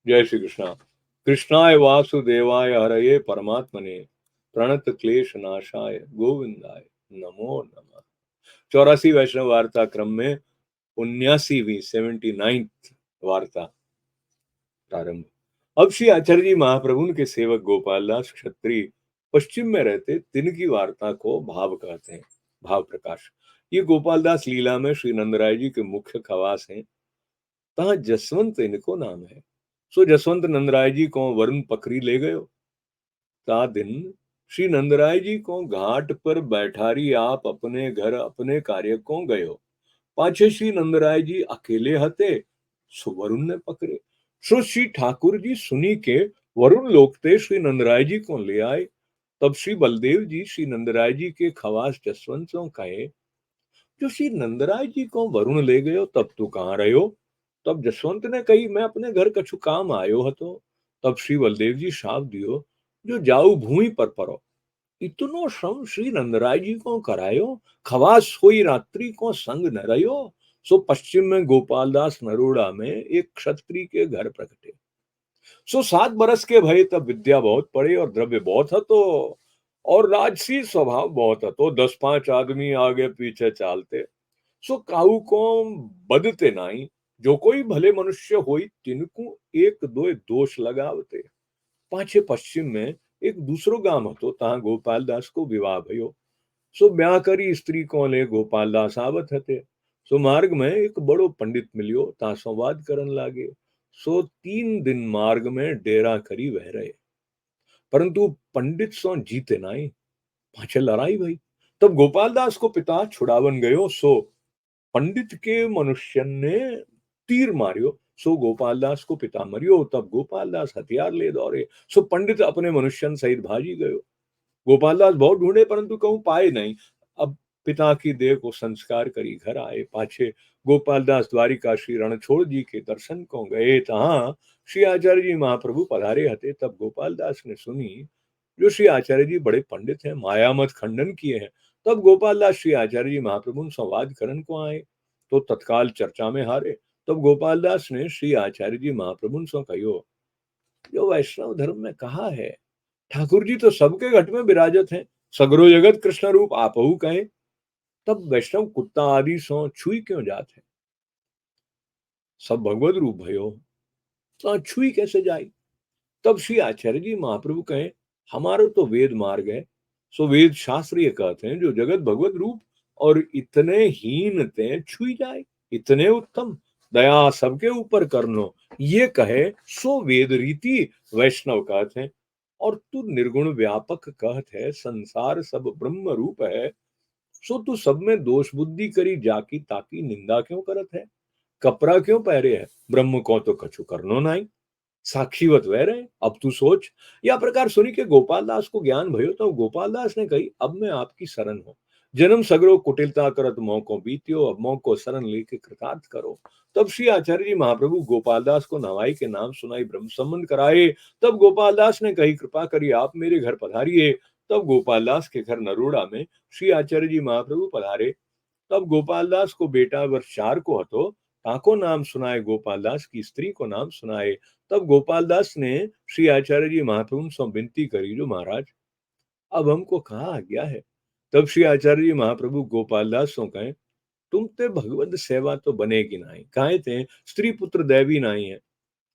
जय श्री कृष्णा। कृष्णाय वासुदेवाय हरये परमात्मने प्रणत क्लेश नाशाय गोविंदाय नमो नमः। 84 वैष्णव वार्ता क्रम में 79वीं 79th वार्ता प्रारंभ। अब श्री आचार्य जी महाप्रभु के सेवक गोपालदास क्षत्रिय पश्चिम में रहते, तिनकी वार्ता को भाव कहते हैं। भाव प्रकाश। ये गोपालदास लीला में श्री नंदराय जी के मुख्य खवास हैं। तहाँ जसवंत इनको नाम है। सो जसवंत नंदराय जी को वरुण पकड़ी ले गयो। ता दिन श्री नंदराय जी को घाट पर बैठारी आप अपने घर अपने कार्य को गयो। पाछे श्री नंदराय जी अकेले हते, सो वरुण ने पकड़े। सो श्री ठाकुर जी सुनी के वरुण लोकते श्री नंदराय जी को ले आए। तब श्री बलदेव जी श्री नंदराय जी के खवास जसवंत को कहे, जो श्री नंदराय जी को वरुण ले गयो तब तू कहाँ रहो। तब जसवंत ने कही, मैं अपने घर कछु काम आयो हतो। तब श्री बलदेव जी शाप दियो, जो जाऊ भूमि पर परो। इतनो श्रम श्री नंदराय जी को करायो, खवास सोई रात्रि को संग न रहो। सो पश्चिम में गोपालदास नरोड़ा में एक क्षत्रिय के घर प्रकटे। सो 7 बरस के भय, तब विद्या बहुत पड़े और द्रव्य बहुत हतो और राजसी स्वभाव बहुत हतो। 10-5 आदमी आगे पीछे चालते, सो काहू को बदते नाई। जो कोई भले मनुष्य होई, तिनको एक दो दोष लगावते। पाछे पश्चिम में एक दूसरो गाम हतो, तहाँ गोपालदास को विवाह भयो। सो ब्याह करी स्त्री को ले गोपालदास आवत हते। सो मार्ग में एक बड़ो पंडित मिलियो, ता संवाद करन लागे। सो 3 दिन मार्ग में डेरा करी वह रहे, परंतु पंडित सो जीते नाई। पाछे लड़ाई भई। तब गोपालदास को पिता छुड़ावन गयो। सो पंडित के मनुष्य ने तीर मारियो। सो गोपालदास को पिता मरियो। तब गोपालदास हथियार ले दौड़े। सो पंडित अपने मनुष्यन सहित भाजी गयो। गोपालदास बहुत ढूंढे, परंतु कहूं पाए नहीं। अब पिता की देह को संस्कार करी घर आए। पाछे गोपालदास द्वारिका श्री रणछोड़ जी के दर्शन को गए। तहाँ श्री आचार्य जी महाप्रभु पधारे हते। तब गोपालदास ने सुनी, जो श्री आचार्य जी बड़े पंडित हैं, मायामत खंडन किए हैं। तब गोपालदास श्री आचार्य जी महाप्रभु संवाद करण को आए, तो तत्काल चर्चा में हारे। तब गोपालदास ने श्री आचार्य जी महाप्रभु से कहो, जो वैष्णव धर्म में कहा है, ठाकुर जी तो सबके घट में विराजत हैं, सगरो जगत कृष्ण रूप आपहु कहे। तब वैष्णव कुत्ता आदि सो छुई क्यों जात है, सब भगवत रूप भयो, तो छुई कैसे जाई। तब श्री आचार्य जी महाप्रभु कहे, हमारो तो वेद मार्ग है। सो वेद शास्त्र ये कहते हैं, जो जगत भगवत रूप और इतने हीन ते छुई जाए, इतने उत्तम दया सबके ऊपर कर लो, ये कहे सो वेद रीति वैष्णव कहते हैं। और तू निर्गुण व्यापक कहत है, संसार सब ब्रह्म रूप है। सो तू सब में दोष बुद्धि करी जाकी ताकी निंदा क्यों करत है। कपड़ा क्यों पहरे है, ब्रह्म को तो कछु करनो नहीं, साक्षीवत वह रहे। अब तू सोच। यह प्रकार सुनी के गोपालदास को ज्ञान भयो। तो गोपालदास ने कही, अब मैं आपकी शरण हूं। जन्म सगरो कुटिलता करत मोह को बीतियो, अब मोह को शरण लेके कृतार्थ करो। तब श्री आचार्य जी महाप्रभु गोपालदास को नवाई के नाम सुनाई ब्रह्म संबंध कराए। तब गोपालदास ने कही, कृपा करिए आप मेरे घर पधारिए। तब गोपालदास के घर नरोड़ा में श्री आचार्य जी महाप्रभु पधारे। तब गोपालदास को बेटा वर्ष 4 को हतो, ताको नाम सुनाए गोपालदास की स्त्री को नाम सुनाए। तब गोपालदास ने श्री आचार्य जी महाप्रभु से विनती करी, जो महाराज अब हमको कहाँ आ गया है। तब श्री आचार्य जी महाप्रभु गोपालदास से कहे, तुम ते भगवत सेवा तो बनेगी नहीं, कहे थे स्त्री पुत्र दैवी नहीं है,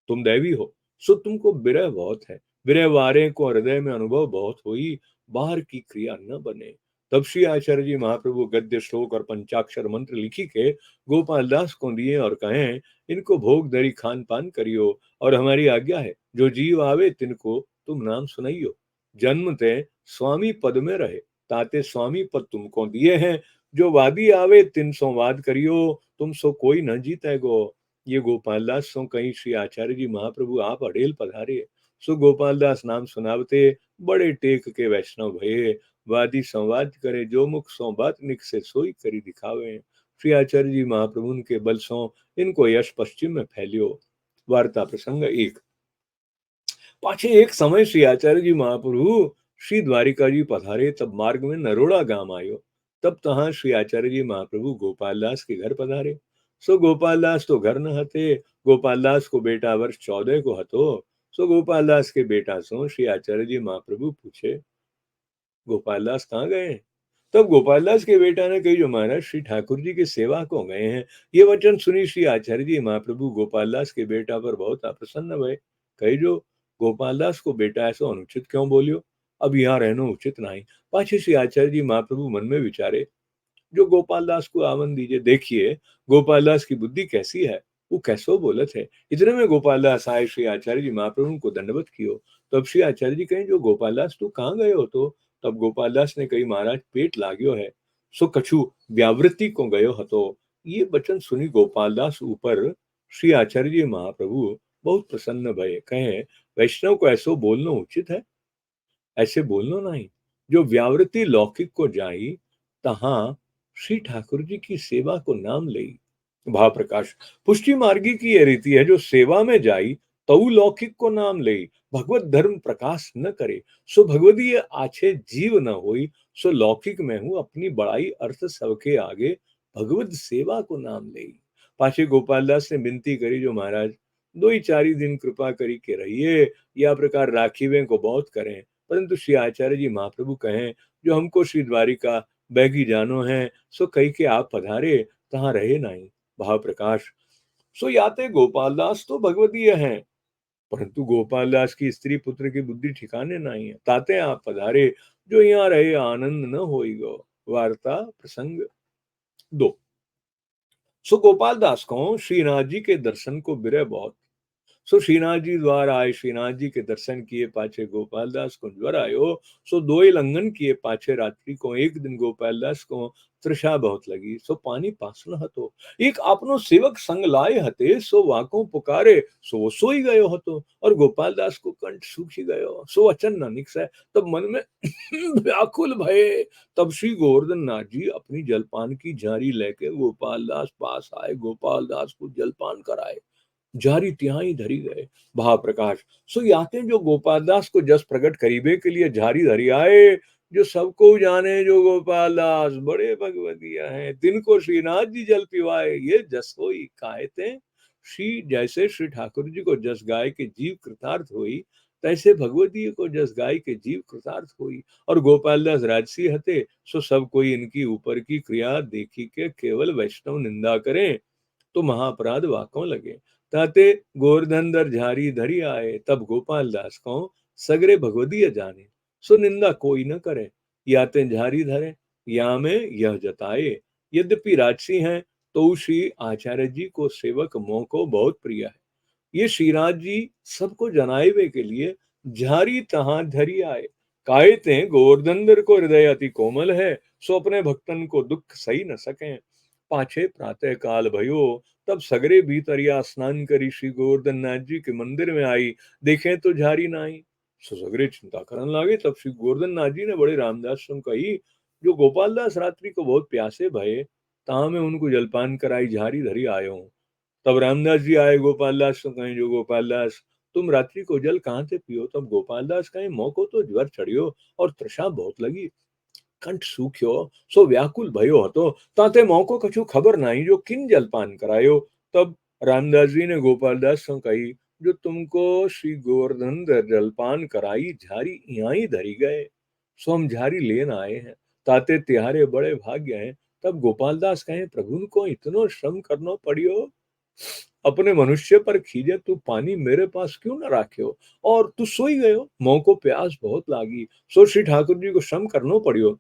तुम दैवी हो। सो तुमको विरह बहुत है, विरह वारे को हृदय में अनुभव बहुत हुई, बाहर की क्रिया न बने। तब श्री आचार्य जी महाप्रभु गद्य श्लोक और पंचाक्षर मंत्र लिखी के गोपालदास को दिए और कहें, इनको भोग दरी खान पान करियो, और हमारी आज्ञा है, जो जीव आवे तिनको तुम नाम सुनाइयो। जन्म ते स्वामी पद में रहे, ताते स्वामी पद तुमको दिए हैं। जो वादी आवे तिन सो वाद करियो, तुम सो कोई न जीते गो। ये गोपालदास सो कहीं श्री आचार्य जी महाप्रभु आप अड़ेल पधारे। सो गोपालदास नाम सुनावते, बड़े टेक के वैष्णव भये। वादी संवाद करे, जो मुख सो बात निक से सोई करी दिखावे। श्री आचार्य जी महाप्रभु के बल सो इनको यश पश्चिम में फैलियो। वार्ता प्रसंग 1। पाछे एक समय श्री आचार्य जी महाप्रभु श्री द्वारिका जी पधारे। तब मार्ग में नरोड़ा गांव आयो। तब तहां श्री आचार्य जी महाप्रभु गोपालदास के घर पधारे। सो गोपालदास तो घर न हते, गोपालदास को बेटा वर्ष 14 को हतो। सो गोपालदास के बेटा सो श्री आचार्य जी महाप्रभु पूछे, गोपालदास कहाँ गए? तब गोपालदास के बेटा ने कही, जो महाराज श्री ठाकुर जी की सेवा को गए हैं। ये वचन सुनी श्री आचार्य जी महाप्रभु गोपालदास के बेटा पर बहुत अप्रसन्न भय। कही, जो गोपालदास को बेटा ऐसा अनुचित क्यों बोलियो? अब यहाँ रहना उचित नहीं। पाछे श्री आचार्य जी महाप्रभु मन में विचारे, जो गोपालदास को आवन दीजिए। देखिए गोपालदास की बुद्धि कैसी है, वो कैसो बोलत है। इतने में गोपालदास आए, श्री आचार्य जी महाप्रभु को दंडवत कियो। तब श्री आचार्य जी कहे, जो गोपालदास तू कहाँ गए हो? तो तब गोपालदास ने कही, महाराज पेट लाग्यो है, सो कछु व्यावृत्ति को गयो हतो। ये वचन सुनी गोपालदास ऊपर श्री आचार्य जी महाप्रभु बहुत प्रसन्न भये। कहे, वैष्णव को ऐसो बोलना उचित है? ऐसे बोलनो नहीं। जो व्यावृत्ति लौकिक को जाई, तहां श्री ठाकुर जी की सेवा को नाम लई। भाव प्रकाश, पुष्टि मार्गी की यह रीति है, जो सेवा में जाई तऊ लौकिक को नाम लई। भगवत धर्म प्रकाश न करे, सो भगवदीय आछे जीव न होई। सो लौकिक में हूँ अपनी बड़ाई अर्थ सबके आगे, भगवत सेवा को नाम लई। पाछे गोपालदास ने विनती करी, जो महाराज दो ही चार ही दिन कृपा करी के रहिए, या प्रकार राखीवे को बहुत करें। परंतु श्री आचार्य जी महाप्रभु कहें, जो हमको श्री द्वारिका बैगी जानो है, सो कही के आप पधारे, तहां रहे नहीं। भाव प्रकाश, सो याते गोपालदास तो भगवदीय हैं, परंतु गोपालदास की स्त्री पुत्र की बुद्धि ठिकाने नहीं है। ताते आप पधारे, जो यहाँ रहे आनंद न होई गो। वार्ता प्रसंग 2। सो गोपालदास को श्रीनाथ जी के दर्शन को विरह बहुत। सो श्रीनाथ जी द्वार आए, श्रीनाथ जी के दर्शन किए पाछे गोपालदास को ज्वर आयो। सो दो ही लंघन किए पाछे रात्रि को। एक दिन गोपालदास को तृषा बहुत लगी, सो पानी पासन हतो। एक आपनो सेवक संग लाए हते, सो वाको पुकारे, सो वो सोई गयो हतो। और गोपालदास को कंठ सूखी गयो, सो वचन न निकसे। तब मन में व्याकुल भये। तब श्री गोवर्धन नाथ जी अपनी जलपान की झारी लेके गोपालदास पास आए, गोपालदास को जलपान कराए। जारी तिहाई धरी गए। भाव प्रकाश, सो याते जो गोपालदास को जस प्रकट करीबे के लिए झारी धरी आए। जो सबको जाने, जो गोपालदास बड़े भगवतिया हैं, तिनको श्रीनाथ जी जल पिवाए। ये जस होई कायते, श्री जैसे श्री ठाकुर जी को जस गाय के जीव कृतार्थ हुई, तैसे भगवती को जस गाय के जीव कृतार्थ हुई। और गोपालदास राजसी हते, सो सब कोई इनकी ऊपर की क्रिया देखी के केवल वैष्णव निंदा करें, तो महाअपराध वाकों लगे। ताते गोवर्धन दर झारी धरी आए। तब गोपाल दास को सगरे भगवदीय जाने, सो निंदा कोई न करे। याते झारी धरे, या में यह जताए। यद्यपि राजसी हैं, तो श्री आचार्य जी को सेवक मोह को बहुत प्रिय है। ये श्रीनाथ जी सबको जनाए के लिए झारी तहां धरी आए। कायते गोवर्धन दर को हृदय अति कोमल है, सो अपने भक्तन को दुख सही न सके। पाछे प्रातः काल भयो, तब सगरे भीतरिया स्नान करी श्री गोवर्धन नाथ जी के मंदिर में आई। देखे तो झारी नाही, सो सगरे चिंता करन लागे। तब श्री गोवर्धन नाथ जी ने बड़े रामदास से कही, जो गोपालदास रात्रि को बहुत प्यासे भये, ता मैं उनको जलपान कराई झारी धरी आयो हूँ। तब रामदास जी आए, गोपालदास से कहें, जो गोपालदास तुम रात्रि को जल कहाँ से पियो? तब गोपालदास कहें, मोको तो ज्वर चढ़ियो और तृषा बहुत लगी, कंठ सूख्यो, सो व्याकुल भयो हतो। ताते मोको कछु खबर नहीं, जो किन जलपान करायो। तब रामदास जी ने गोपालदास से कही, जो तुमको श्री गोवर्धन जलपान कराई झारी यहाँ ही धरी गए, सो हम झारी लेन आए हैं। ताते तिहारे बड़े भाग्य हैं। तब गोपालदास कहे, प्रभु को इतनो श्रम करना पड़ियो, अपने मनुष्य पर खींचे तू पानी मेरे पास क्यों न राख्यो, और तू सोई गयो, मोह को प्यास बहुत लागी, सो श्री ठाकुर जी को श्रम करनो पड़ियो।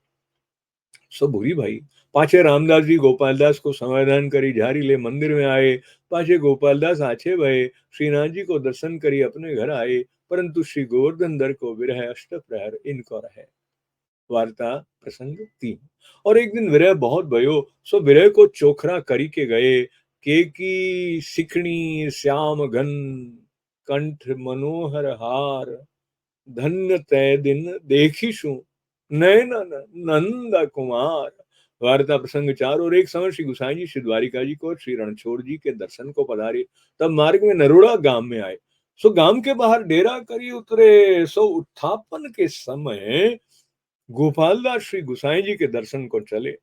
सो बुरी भाई। पाछे रामदास जी गोपालदास को समाधान करी झारी ले मंदिर में आए। पाछे गोपालदास आछे भये श्रीनाथ जी को दर्शन करी अपने घर आए। परंतु श्री गोवर्धन दर को विरह अष्ट प्रहर इनको रहे। वार्ता प्रसंग 3। और एक दिन विरह बहुत भयो, सो विरह को चोखरा करी के गए। केकी सिखणी श्याम घन, कंठ मनोहर हार, धन्य तय दिन देखीशु, नयन नंद कुमार। वार्ता प्रसंग 4। और एक समय श्री गुसाई जी श्री द्वारिका जी को श्री रणछोड़ जी के दर्शन को पधारे। तब मार्ग में नरोड़ा गांव में आए। सो गांव के बाहर डेरा करी उतरे। सो उत्थापन के समय गोपालदास श्री गुसाई जी के दर्शन को चले।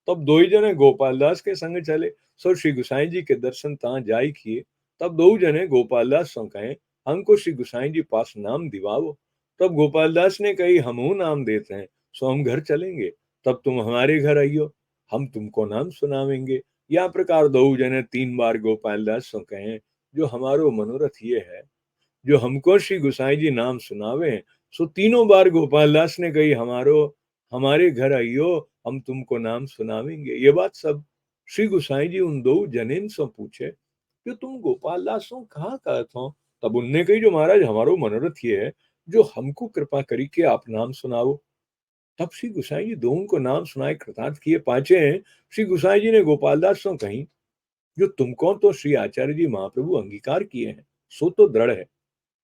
तब दो ही जने गोपालदास के संग चले। सो श्री गुसाई जी के दर्शन ता जाय किए। तब दो जने गोपालदास सो कहे, हमको श्री गुसाई जी पास नाम दिवाओ। तब गोपालदास ने कही, हमू नाम देते हैं, सो हम घर चलेंगे, तब तुम हमारे घर आइयो, हम तुमको नाम सुनावेंगे। या प्रकार दो जने 3 बार गोपालदास सो कहे, जो हमारो मनोरथ ये है, जो हमको श्री गुसाई जी नाम सुनावे। सो तीनों बार गोपालदास ने कही, हमारो हमारे घर आइयो, हम तुमको नाम सुनावेंगे। ये बात सब श्री गुसाई जी उन दो जनेन से पूछे, जो तुम गोपालदास हो कहाँ कहत हो। तब उनने कही, जो महाराज हमारो मनोरथ ये है, जो हमको कृपा करी के आप नाम सुनाओ। तब श्री गुसाई जी दोनों को नाम सुनाए कृतार्थ किए। पांचे श्री गुसाई जी ने गोपालदास से कही, जो तुमको तो श्री आचार्य जी महाप्रभु अंगीकार किए हैं, सो तो दृढ़ है,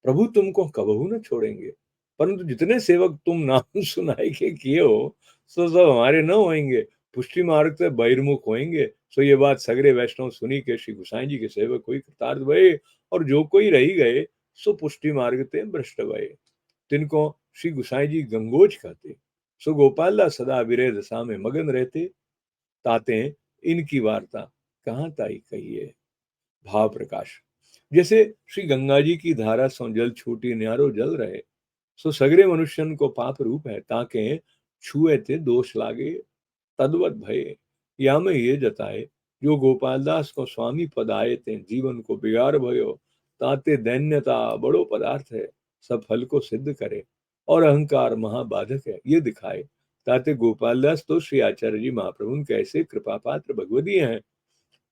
प्रभु तुमको कबहू न छोड़ेंगे, परंतु जितने सेवक तुम नाम सुनाई के किए हो, सो सब हमारे न होंगे, पुष्टि मार्ग से बहिर्मुख होंगे। सो ये बात सगरे वैष्णव सुनी के श्री गुसाई जी के सेवक कोई कृतार्थ भये, और जो कोई रही गए, सो पुष्टि मार्ग ते भ्रष्ट भये। तिनको श्री गुसाई जी गंगोज कहते। सो गोपालदास सदा विरह दशा में मगन रहते। ताते इनकी वार्ता कहाँ ताई कहिए। भाव प्रकाश। जैसे श्री गंगा जी की धारा सो जल छूटी न्यारो जल रहे, सो सगरे मनुष्यन को पाप रूप है, ताके छुए ते दोष लागे, तद्वत भये। या में ये जताए, जो गोपालदास को स्वामी पद आए ते जीवन को बिगाड़ भयो, ताते दैन्यता बड़ो पदार्थ है, सब फल को सिद्ध करे, और अहंकार महाबाधक है, ये दिखाए। ताते गोपालदास तो श्री आचार्य जी महाप्रभु कैसे कृपा पात्र भगवती हैं,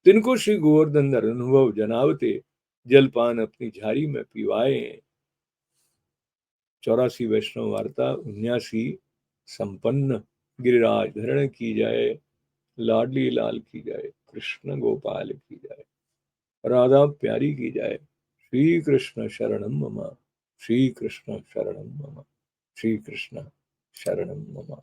तिनको श्री गोवर्धन धर अनुभव जनावते, जलपान अपनी झारी में पीवाए। 84 वैष्णव वार्ता 79 संपन्न। गिरिराज धरण की जाए, लाडली लाल की जाए, कृष्ण गोपाल की जाए, राधा प्यारी की जाए। श्री कृष्ण शरणम मम, श्री कृष्ण शरणम मम, श्री कृष्ण शरणम मम।